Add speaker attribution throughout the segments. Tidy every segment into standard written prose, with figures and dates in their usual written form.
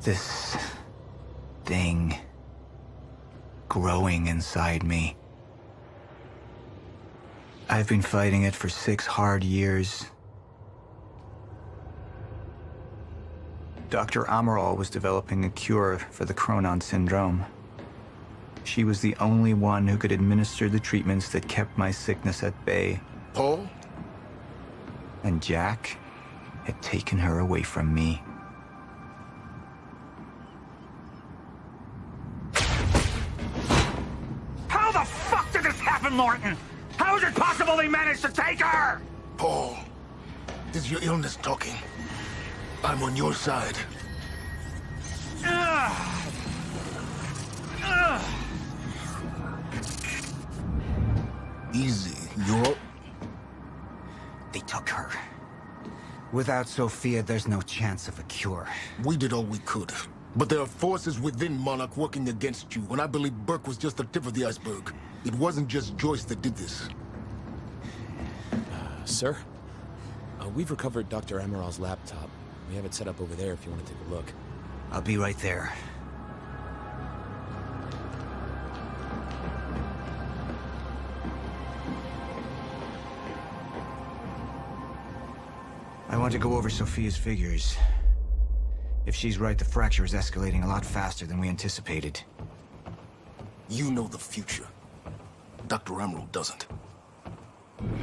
Speaker 1: This thing growing inside me. I've been fighting it for 6 hard years. Dr. Amaral was developing a cure for the Cronon syndrome. She was the only one who could administer the treatments that kept my sickness at bay.
Speaker 2: Paul?
Speaker 1: And Jack had taken her away from me.
Speaker 3: How the fuck did this happen, Morton? How is it possible they managed to take her?
Speaker 2: Paul, this is your illness talking. I'm on your side. Easy, you're...
Speaker 1: They took her. Without Sofia, there's no chance of a cure.
Speaker 2: We did all we could. But there are forces within Monarch working against you, and I believe Burke was just the tip of the iceberg. It wasn't just Joyce that did this.
Speaker 4: Sir? We've recovered Dr. Amaral's laptop. We have it set up over there if you want to take a look.
Speaker 1: I'll be right there. I want to go over Sofia's figures. If she's right, the fracture is escalating a lot faster than we anticipated.
Speaker 2: You know the future. Dr. Amaral doesn't.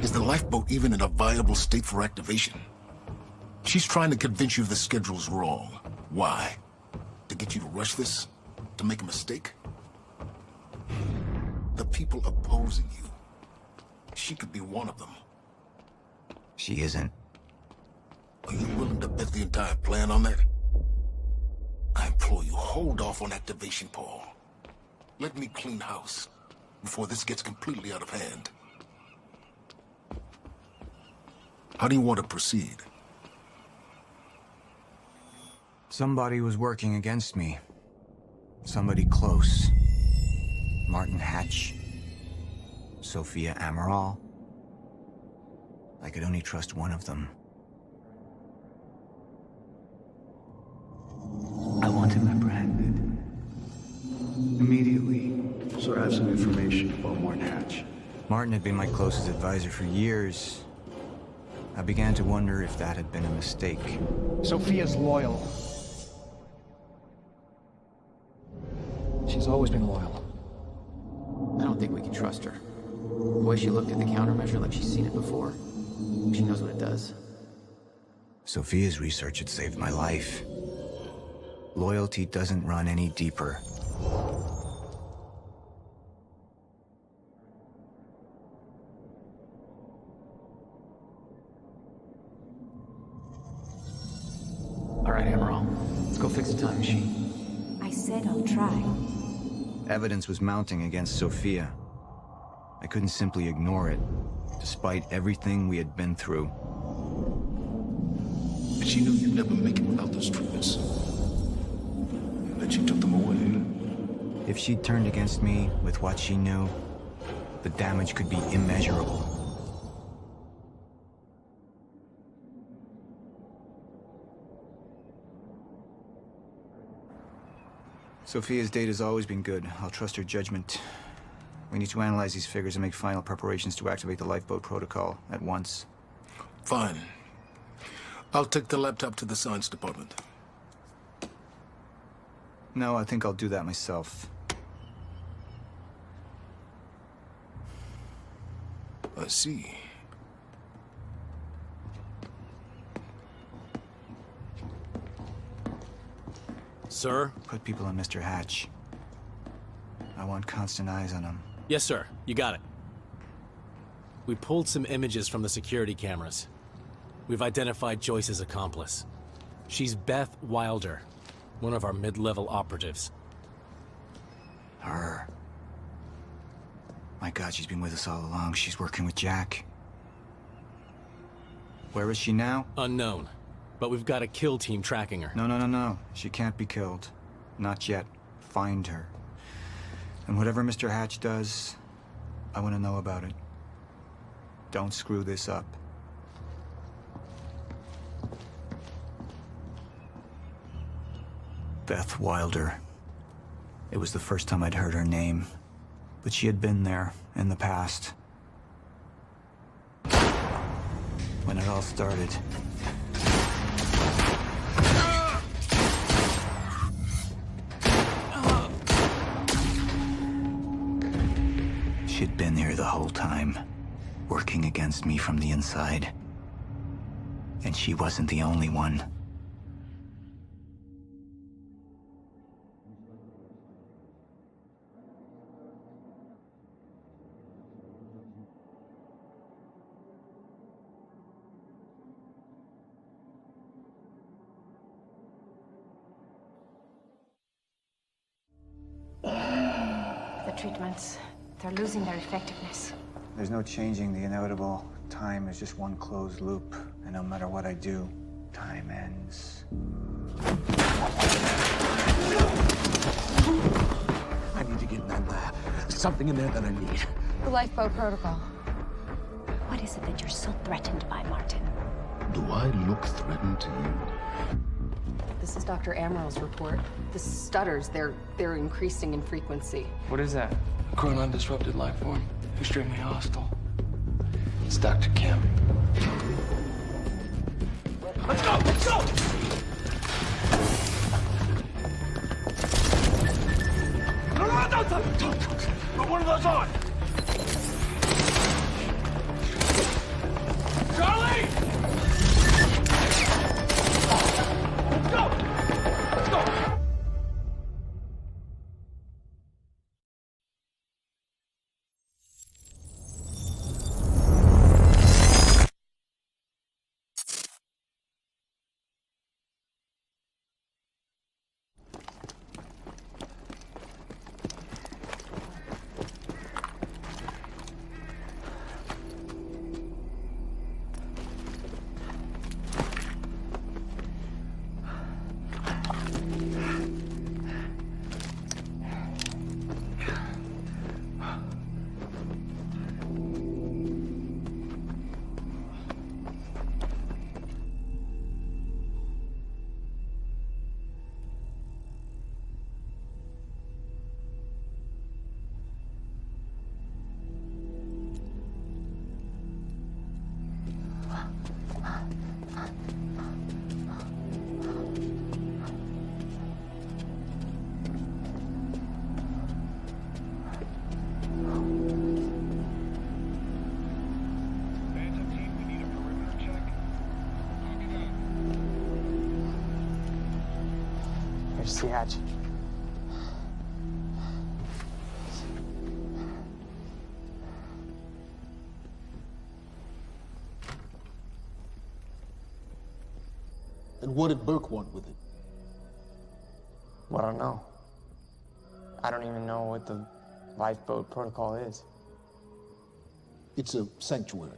Speaker 2: Is the lifeboat even in a viable state for activation? She's trying to convince you the schedule's wrong. Why? To get you to rush this? To make a mistake? The people opposing you. She could be one of them.
Speaker 1: She isn't.
Speaker 2: Are you willing to bet the entire plan on that? I implore you, hold off on activation, Paul. Let me clean house before this gets completely out of hand. How do you want to proceed?
Speaker 1: Somebody was working against me. Somebody close. Martin Hatch. Sofia Amaral. I could only trust one of them. I want him apprehended. Immediately.
Speaker 5: So I have some information about Martin Hatch.
Speaker 1: Martin had been my closest advisor for years. I began to wonder if that had been a mistake.
Speaker 6: Sofia's loyal. She's always been loyal.
Speaker 7: I don't think we can trust her. The way she looked at the countermeasure like she's seen it before. She knows what it does.
Speaker 1: Sofia's research had saved my life. Loyalty doesn't run any deeper.
Speaker 7: All right, Amaral. Let's go fix the time machine.
Speaker 8: I said I'll try.
Speaker 1: Evidence was mounting against Sofia. I couldn't simply ignore it, despite everything we had been through.
Speaker 2: But she knew you'd never make it without those treatments. And that she took them away.
Speaker 1: If she'd turned against me with what she knew, the damage could be immeasurable. Sofia's data's always been good. I'll trust her judgment. We need to analyze these figures and make final preparations to activate the lifeboat protocol at once.
Speaker 2: Fine. I'll take the laptop to the science department.
Speaker 1: No, I think I'll do that myself.
Speaker 2: I see.
Speaker 4: Sir?
Speaker 1: Put people on Mr. Hatch. I want constant eyes on him.
Speaker 4: Yes, sir. You got it. We pulled some images from the security cameras. We've identified Joyce's accomplice. She's Beth Wilder, one of our mid-level operatives.
Speaker 1: Her. My God, she's been with us all along. She's working with Jack. Where is she now?
Speaker 4: Unknown. But we've got a kill team tracking her.
Speaker 1: No. She can't be killed. Not yet. Find her. And whatever Mr. Hatch does, I want to know about it. Don't screw this up. Beth Wilder. It was the first time I'd heard her name, but she had been there in the past. When it all started. She'd been here the whole time, working against me from the inside. And she wasn't the only one.
Speaker 8: The treatments, they're losing their effectiveness.
Speaker 1: There's no changing the inevitable. Time is just one closed loop, and no matter what I do, time ends.
Speaker 2: I need to get in that lab. There's something in there that I need.
Speaker 8: The lifeboat protocol.
Speaker 9: What is it that you're so threatened by, Martin?
Speaker 2: Do I look threatened to you?
Speaker 10: This is Dr. Amaral's report. The stutters, they're increasing in frequency.
Speaker 11: What is that? A chronon-disrupted life form. Extremely hostile. It's Dr. Kim. Let's go! Let's go! No, don't. Put one of those on! Charlie! Let's go! Let's go!
Speaker 6: Here's the hatch.
Speaker 2: And what did Burke want with it?
Speaker 11: Well, I don't know. I don't even know what the lifeboat protocol is.
Speaker 2: It's a sanctuary,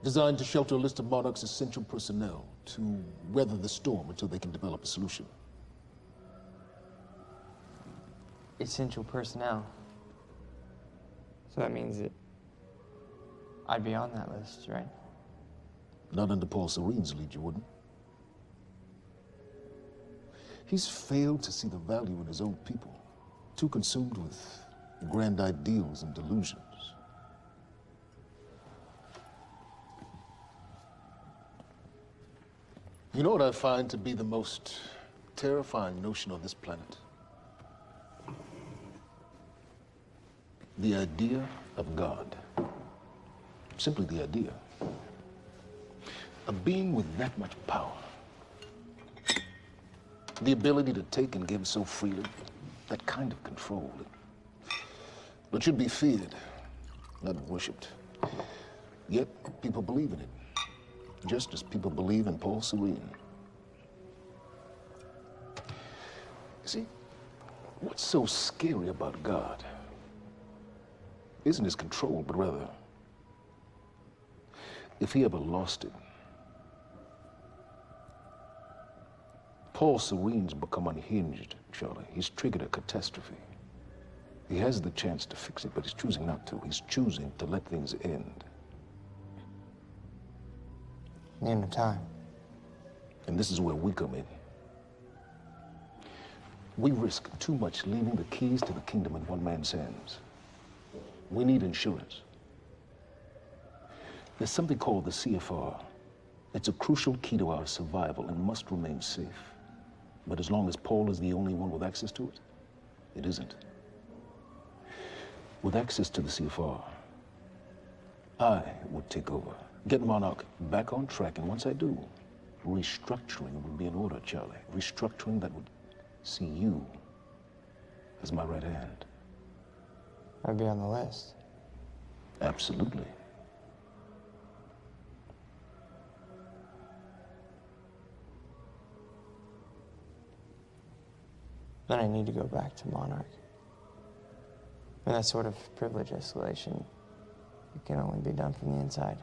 Speaker 2: designed to shelter a list of Monarch's essential personnel to weather the storm until they can develop a solution.
Speaker 11: Essential personnel. So that means that I'd be on that list, right?
Speaker 2: Not under Paul Serene's lead, you wouldn't. He's failed to see the value in his own people, too consumed with grand ideals and delusions. You know what I find to be the most terrifying notion on this planet? The idea of God. Simply the idea. A being with that much power. The ability to take and give so freely. That kind of control. But should be feared, not worshipped. Yet, people believe in it. Just as people believe in Paul Serene. See, what's so scary about God isn't his control, but rather, if he ever lost it. Paul Serene's become unhinged, Charlie. He's triggered a catastrophe. He has the chance to fix it, but he's choosing not to. He's choosing to let things end.
Speaker 11: The end of time.
Speaker 2: And this is where we come in. We risk too much leaving the keys to the kingdom in one man's hands. We need insurance. There's something called the CFR. It's a crucial key to our survival and must remain safe. But as long as Paul is the only one with access to it, it isn't. With access to the CFR, I would take over, get Monarch back on track, and once I do, restructuring would be in order, Charlie. Restructuring that would see you as my right hand.
Speaker 11: I'd be on the list.
Speaker 2: Absolutely.
Speaker 11: Then I need to go back to Monarch. And that sort of privilege escalation, it can only be done from the inside.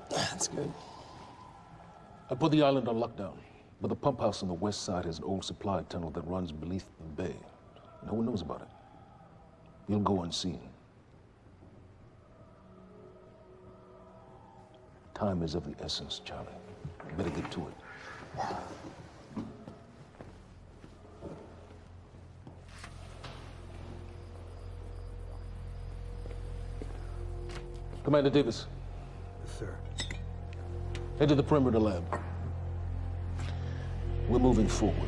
Speaker 4: That's good.
Speaker 2: I put the island on lockdown, but the pump house on the west side has an old supply tunnel that runs beneath the bay. No one knows about it. You'll go unseen. Time is of the essence, Charlie. Better get to it. Commander Davis.
Speaker 1: Yes, sir.
Speaker 2: Head to the perimeter lab. We're moving forward.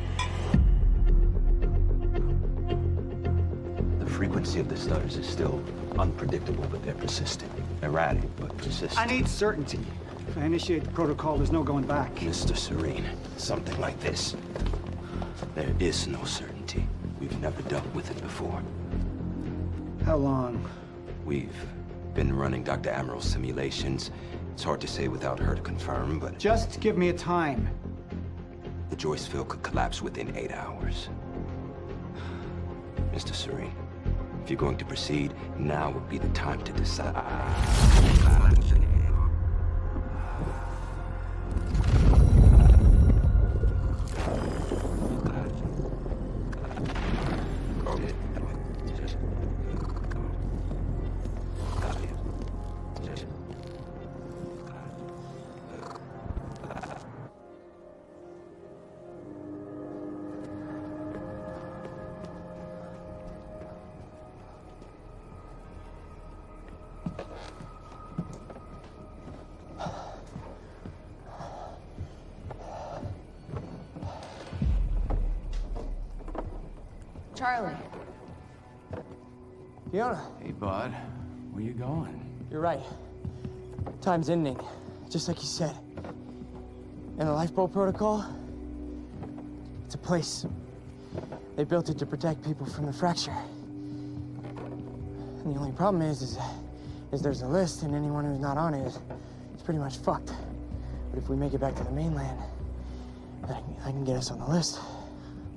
Speaker 12: The frequency of the stutters is still unpredictable, but they're persistent. Erratic, but persistent.
Speaker 6: I need certainty. If I initiate the protocol, there's no going back.
Speaker 12: Mr. Serene, something like this. There is no certainty. We've never dealt with it before.
Speaker 6: How long?
Speaker 12: We've been running Dr. Amaral's simulations. It's hard to say without her to confirm, but...
Speaker 6: Just give me a time.
Speaker 12: The Joyce field could collapse within 8 hours. Mr. Serene, if you're going to proceed, now would be the time to decide.
Speaker 10: Charlie.
Speaker 11: Fiona.
Speaker 3: Hey, bud. Where you going?
Speaker 11: You're right. Time's ending, just like you said. And the lifeboat protocol? It's a place. They built it to protect people from the fracture. And the only problem is there's a list, and anyone who's not on it is pretty much fucked. But if we make it back to the mainland, I can get us on the list.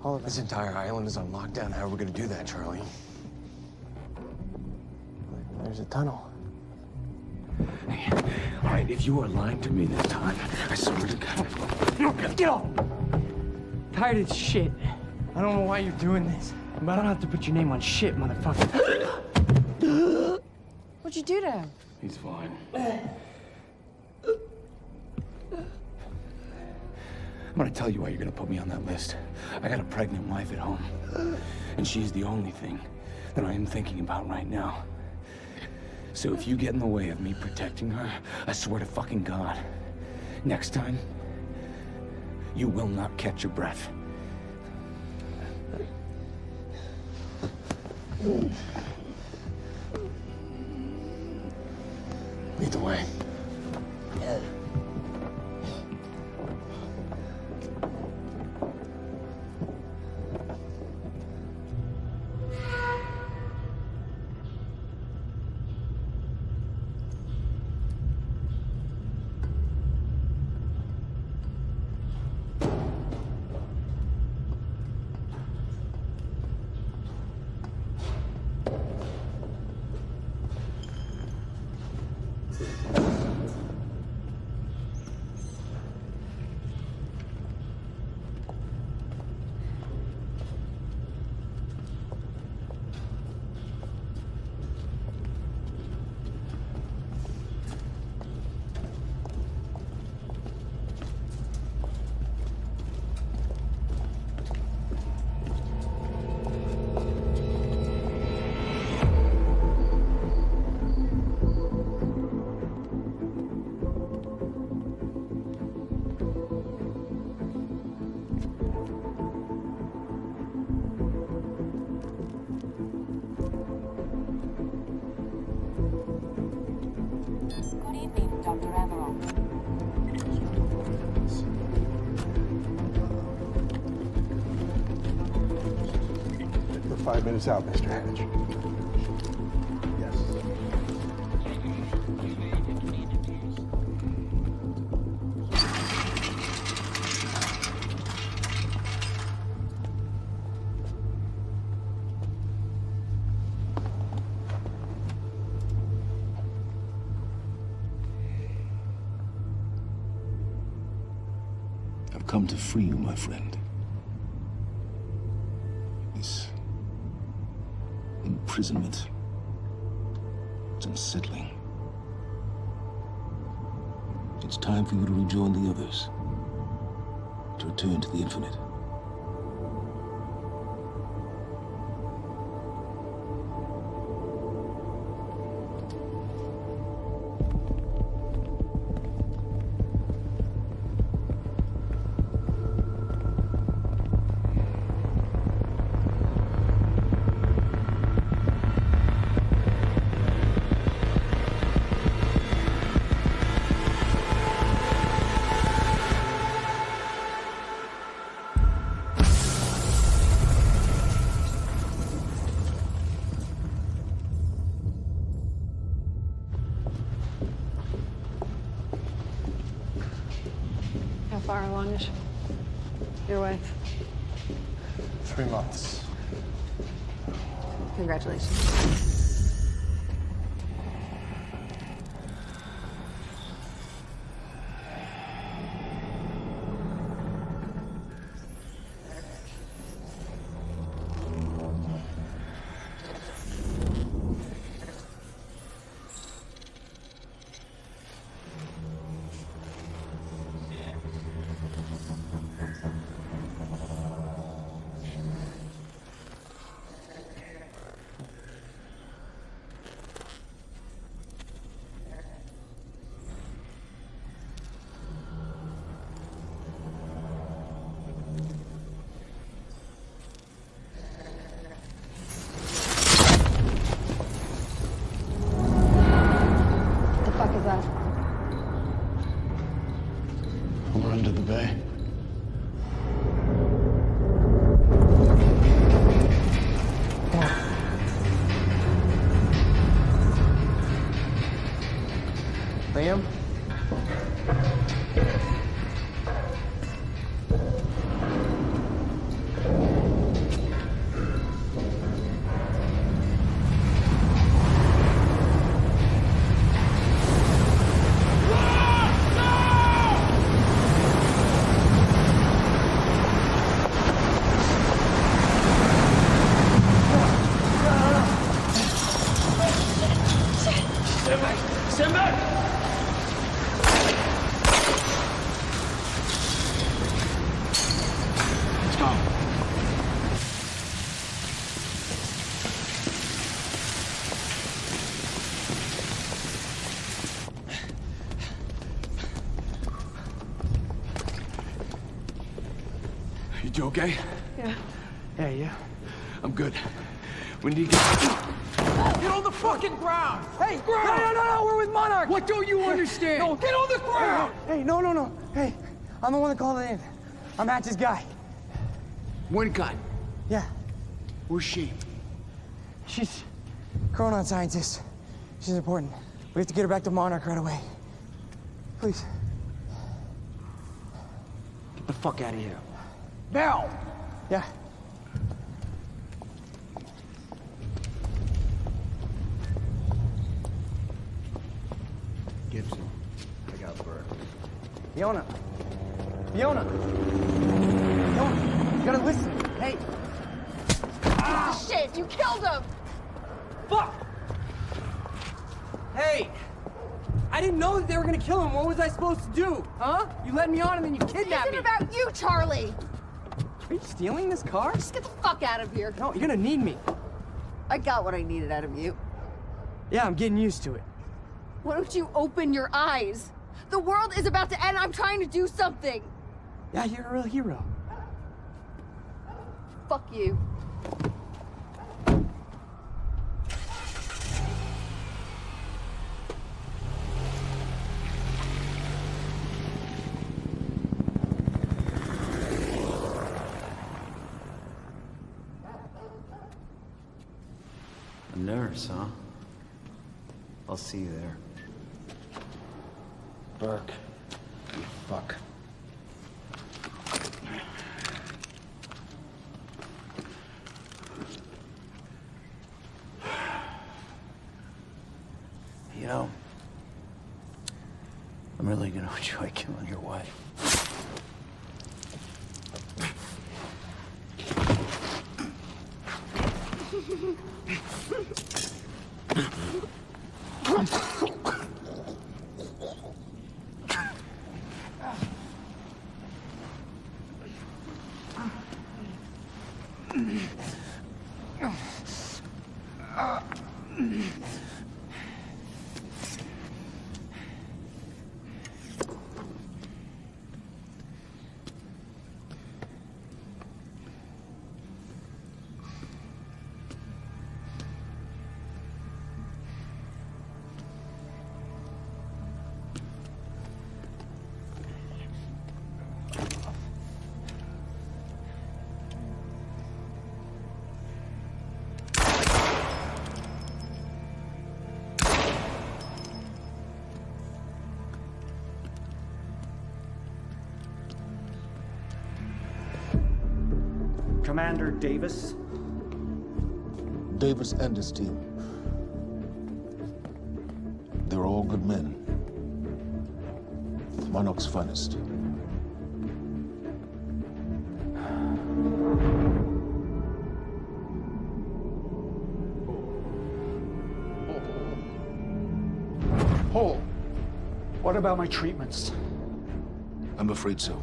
Speaker 11: All of us.
Speaker 13: This entire island is on lockdown. How are we gonna do that, Charlie?
Speaker 11: There's a tunnel.
Speaker 3: Hey, all right, if you are lying to me this time, I swear to God.
Speaker 11: Get off! Tired of this shit. I don't know why you're doing this, but I don't have to put your name on shit, motherfucker.
Speaker 10: What'd you do to him?
Speaker 3: He's fine. I'm gonna tell you why you're gonna put me on that list. I got a pregnant wife at home, and she's the only thing that I am thinking about right now. So if you get in the way of me protecting her, I swear to fucking God, next time, you will not catch your breath.
Speaker 13: Lead the way.
Speaker 5: 5 minutes out, Mr. Hatch. Yes.
Speaker 2: I've come to free you, my friend. This imprisonment, it's unsettling. It's time for you to rejoin the others, to return to the infinite.
Speaker 10: How far along is your wife?
Speaker 13: 3 months.
Speaker 10: Congratulations.
Speaker 5: We're under the bay.
Speaker 11: Liam?
Speaker 3: Stand back!
Speaker 5: Let's go.
Speaker 3: You okay?
Speaker 10: Yeah.
Speaker 11: Yeah, yeah.
Speaker 3: I'm good. We need to get... Get on the fucking ground!
Speaker 11: Hey, no, we're with Monarch!
Speaker 3: What don't you understand?
Speaker 11: No.
Speaker 3: Get on the ground!
Speaker 11: Hey, no. Hey, I'm the one that called it in. I'm Hatch's guy.
Speaker 3: One gun.
Speaker 11: Yeah,
Speaker 3: Where's she?
Speaker 11: she's Chronon scientist. She's important. We have to get her back to Monarch right away. Please.
Speaker 3: Get the fuck out of here.
Speaker 11: Now! Yeah.
Speaker 5: Gibson, look out for her.
Speaker 11: Fiona, you gotta listen. Hey.
Speaker 10: Shit, you killed him!
Speaker 11: Fuck! Hey! I didn't know that they were gonna kill him. What was I supposed to do? Huh? You led me on and then you kidnapped me.
Speaker 10: This isn't about you, Charlie!
Speaker 11: Are you stealing this car?
Speaker 10: Just get the fuck out of here.
Speaker 11: No, you're gonna need me.
Speaker 10: I got what I needed out of you.
Speaker 11: Yeah, I'm getting used to it.
Speaker 10: Why don't you open your eyes? The world is about to end. I'm trying to do something.
Speaker 11: Yeah, you're a real hero.
Speaker 10: Fuck you.
Speaker 5: nurse, huh? I'll see you there.
Speaker 6: Burke, you fuck.
Speaker 5: You know, I'm really gonna enjoy killing your wife.
Speaker 6: Commander Davis?
Speaker 2: Davis and his team. They're all good men. Monarch's finest.
Speaker 6: Paul, what about my treatments?
Speaker 2: I'm afraid so.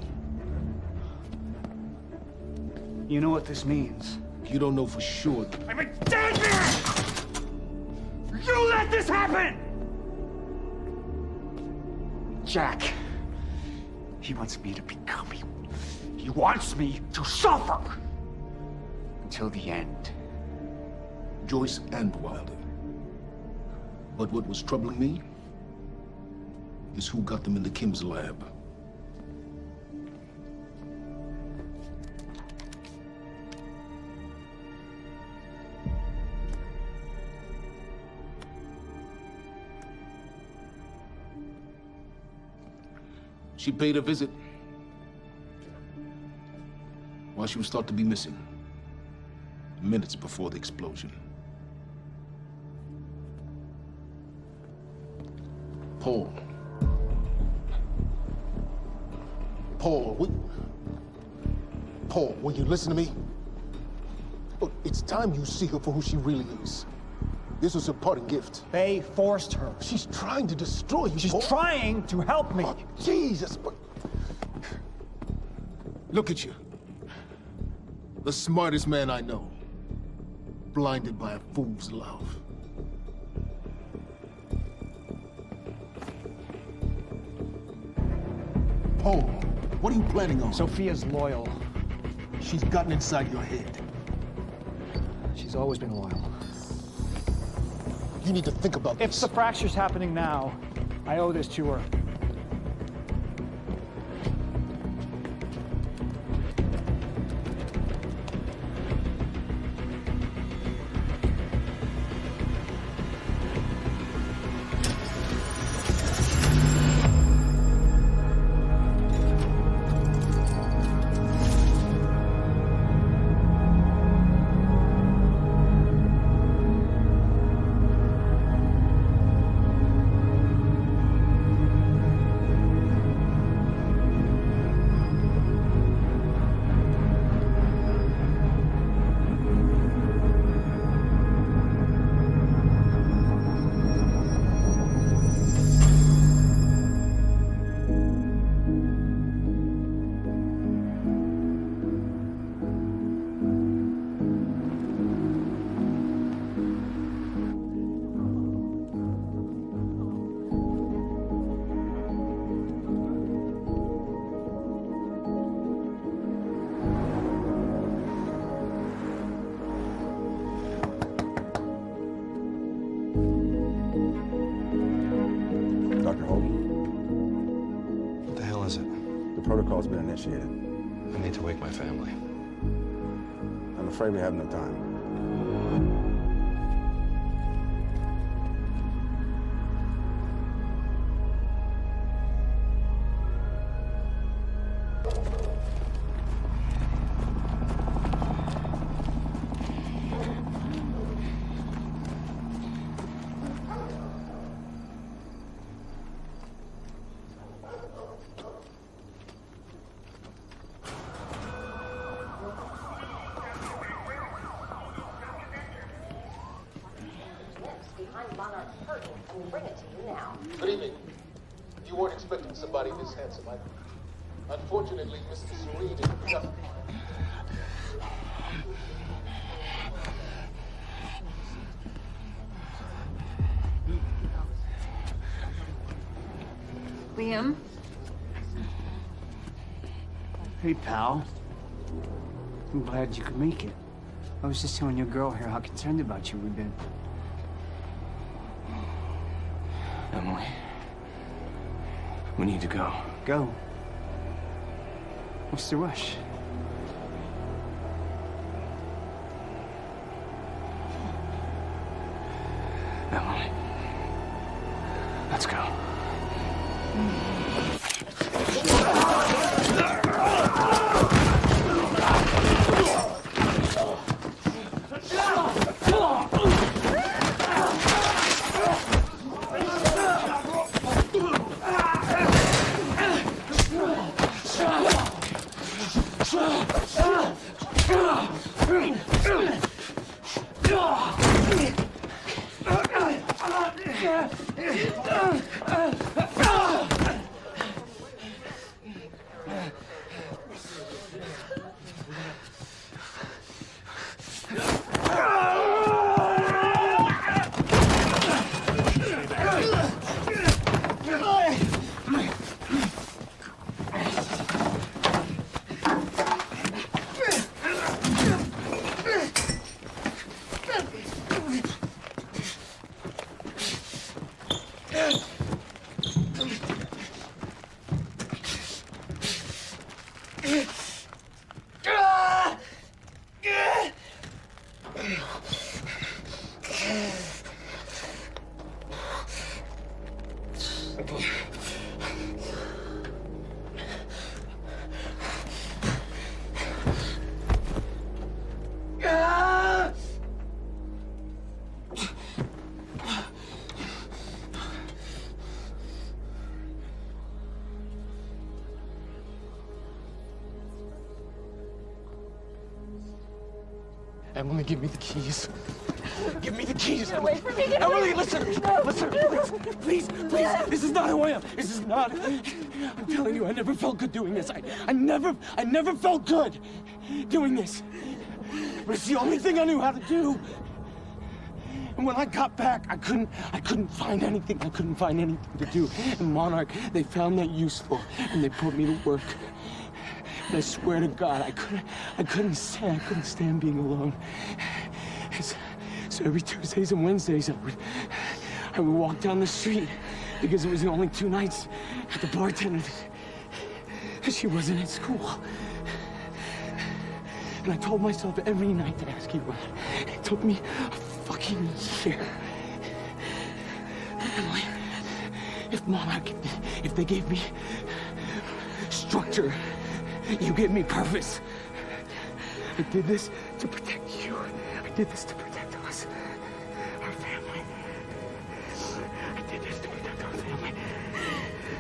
Speaker 6: You know what this means?
Speaker 2: You don't know for sure.
Speaker 6: I'm a dead man! You let this happen! Jack, he wants me to become you. He wants me to suffer until the end.
Speaker 2: Joyce and Wilder. But what was troubling me is who got them into Kim's lab. She paid a visit while she was thought to be missing, minutes before the explosion. Paul, will you listen to me? Look, it's time you see her for who she really is. This was her parting gift.
Speaker 6: They forced her.
Speaker 2: She's trying to destroy you.
Speaker 6: She's trying to help me.
Speaker 2: Oh, Jesus, but... Look at you. The smartest man I know. Blinded by a fool's love. Paul, what are you planning on?
Speaker 6: Sofia's loyal.
Speaker 2: She's gotten inside your head.
Speaker 6: She's always been loyal.
Speaker 2: You need to think about this.
Speaker 6: If the fracture's happening now, I owe this to her.
Speaker 14: Protocol's been initiated.
Speaker 15: I need to wake my family.
Speaker 14: I'm afraid we have no time.
Speaker 8: bring it to you now.
Speaker 16: Good evening. You weren't expecting somebody this handsome, unfortunately, Mr. Serene is just...
Speaker 10: Liam?
Speaker 6: Hey, pal. I'm glad you could make it. I was just telling your girl here how concerned about you we've been.
Speaker 3: Emily, we need to go.
Speaker 6: Go. What's the rush?
Speaker 3: Emily, let's go.
Speaker 6: Emily, give me the keys. Give me the keys.
Speaker 8: Get away from me. Get
Speaker 6: Emily,
Speaker 8: away.
Speaker 6: listen.
Speaker 8: No.
Speaker 6: Listen, please. This is not who I am. This is not. I'm telling you, I never felt good doing this. I never felt good doing this. But it's the only thing I knew how to do. And when I got back, I couldn't find anything. I couldn't find anything to do. And Monarch, they found that useful, and they put me to work. And I swear to God, I couldn't stand being alone. So every Tuesdays and Wednesdays, I would walk down the street because it was the only 2 nights at the bartender that she wasn't at school. And I told myself every night to ask you out. It took me a fucking year. Emily, if Monarch, if they gave me structure, you gave me purpose. I did this to protect you. I did this to protect us, our family. I did this to protect our family.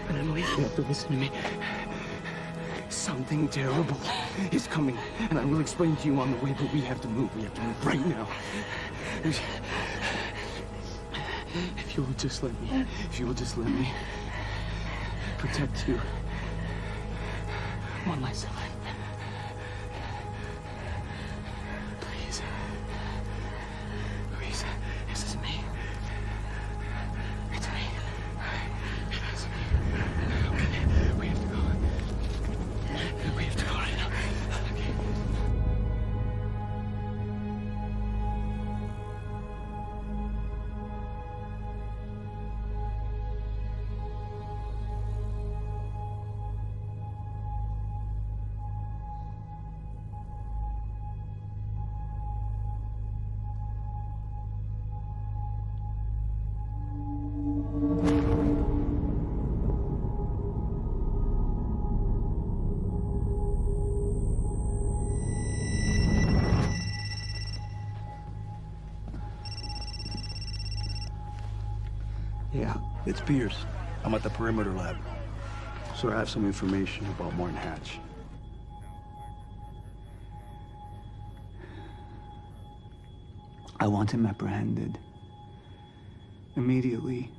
Speaker 6: But Emily, you have to listen to me. Something terrible is coming, and I will explain to you on the way, but we have to move. We have to move right now. If you will just let me protect you. One last time. Please. Please. This is me. It's me. It's me. Okay. We have to go. We have to go right now. Okay.
Speaker 14: Yeah, it's Pierce. I'm at the perimeter lab. So I have some information about Martin Hatch.
Speaker 6: I want him apprehended. Immediately.